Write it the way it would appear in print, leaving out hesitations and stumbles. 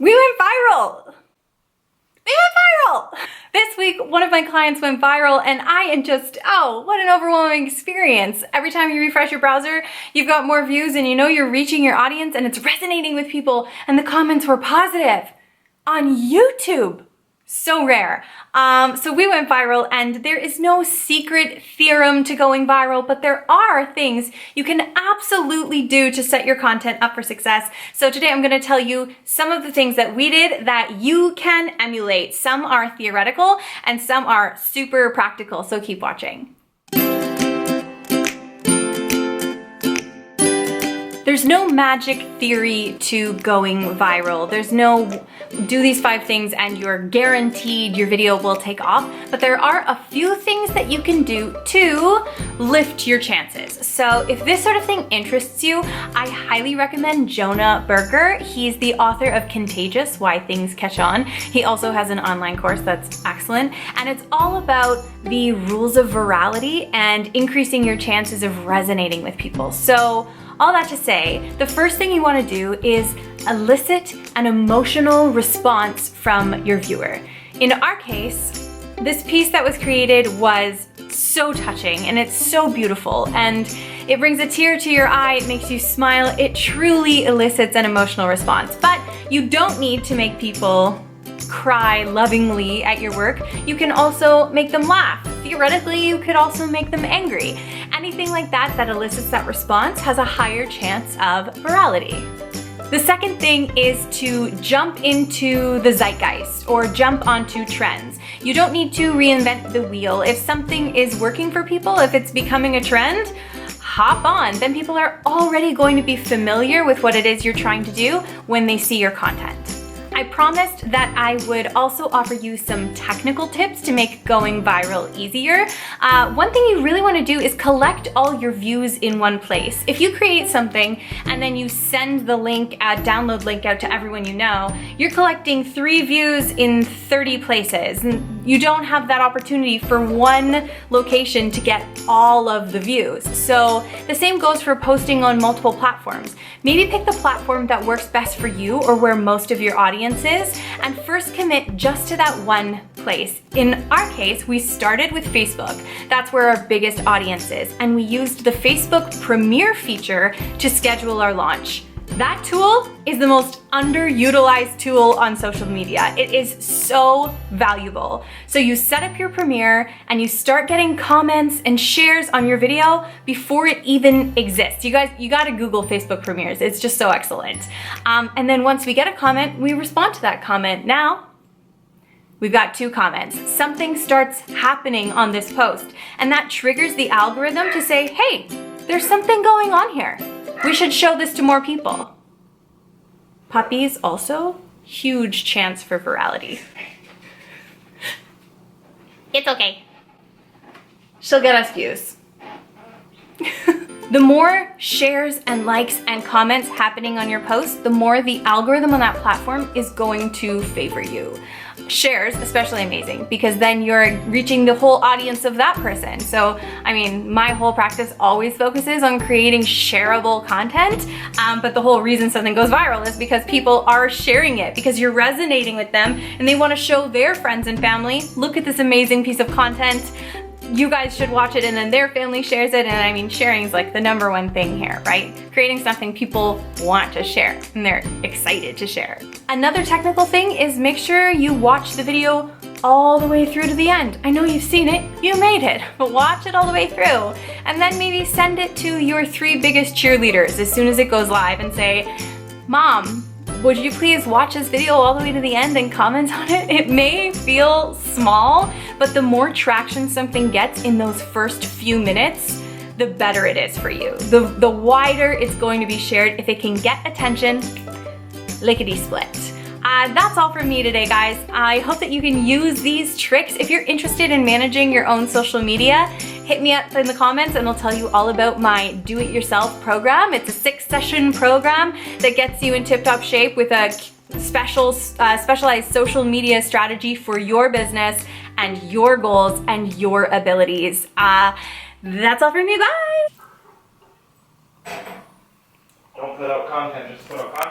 We went viral! We went viral! This week, one of my clients went viral and I am just, oh, what an overwhelming experience. Every time you refresh your browser, you've got more views and you know you're reaching your audience and it's resonating with people and the comments were positive. On YouTube. So rare. So we went viral and there is no secret theorem to going viral, but there are things you can absolutely do to set your content up for success. So today I'm going to tell you some of the things that we did that you can emulate. Some are theoretical and some are super practical, so keep watching. There's no magic theory to going viral. There's no do these 5 things and you're guaranteed your video will take off, but there are a few things that you can do to lift your chances. So if this sort of thing interests you, I highly recommend Jonah Berger. He's the author of Contagious, Why Things Catch On. He also has an online course that's excellent, and it's all about the rules of virality and increasing your chances of resonating with people. So all that to say, the first thing you want to do is elicit an emotional response from your viewer. In our case, this piece that was created was so touching and it's so beautiful and it brings a tear to your eye, it makes you smile, it truly elicits an emotional response. But you don't need to make people cry lovingly at your work. You can also make them laugh. Theoretically, you could also make them angry. Anything like that that elicits that response has a higher chance of virality. The second thing is to jump into the zeitgeist or jump onto trends. You don't need to reinvent the wheel. If something is working for people, if it's becoming a trend, hop on. Then people are already going to be familiar with what it is you're trying to do when they see your content. I promised that I would also offer you some technical tips to make going viral easier. One thing you really want to do is collect all your views in one place. If you create something and then you send the link, download link out to everyone you know, you're collecting 3 views in 30 places. And you don't have that opportunity for one location to get all of the views. So the same goes for posting on multiple platforms. Maybe pick the platform that works best for you or where most of your audience is, and first commit just to that one place. In our case, we started with Facebook. That's where our biggest audience is, and we used the Facebook Premiere feature to schedule our launch. That tool is the most underutilized tool on social media. It is so valuable. So you set up your Premiere and you start getting comments and shares on your video before it even exists. You guys, you gotta Google Facebook Premieres. It's just so excellent. And then once we get a comment, we respond to that comment. Now, we've got 2 comments. Something starts happening on this post, and that triggers the algorithm to say, hey, there's something going on here. We should show this to more people. Puppies also, huge chance for virality. It's okay. She'll get us views. The more shares and likes and comments happening on your post, the more the algorithm on that platform is going to favor you. Shares, especially amazing, because then you're reaching the whole audience of that person. So, I mean, my whole practice always focuses on creating shareable content, but the whole reason something goes viral is because people are sharing it, because you're resonating with them and they want to show their friends and family, look at this amazing piece of content. You guys should watch it, and then their family shares it, and I mean, sharing is like the #1 thing here, right? Creating something people want to share and they're excited to share. Another technical thing is make sure you watch the video all the way through to the end. I know you've seen it, you made it, but watch it all the way through. And then maybe send it to your 3 biggest cheerleaders as soon as it goes live and say, Mom, would you please watch this video all the way to the end and comment on it? It may feel small, but the more traction something gets in those first few minutes, the better it is for you. The wider it's going to be shared if it can get attention, lickety-split. That's all from me today, guys. I hope that you can use these tricks. If you're interested in managing your own social media, hit me up in the comments and I'll tell you all about my do-it-yourself program. It's a 6-session program that gets you in tip-top shape with a specialized social media strategy for your business and your goals and your abilities. That's all from me, bye! Don't put out content, just put out content.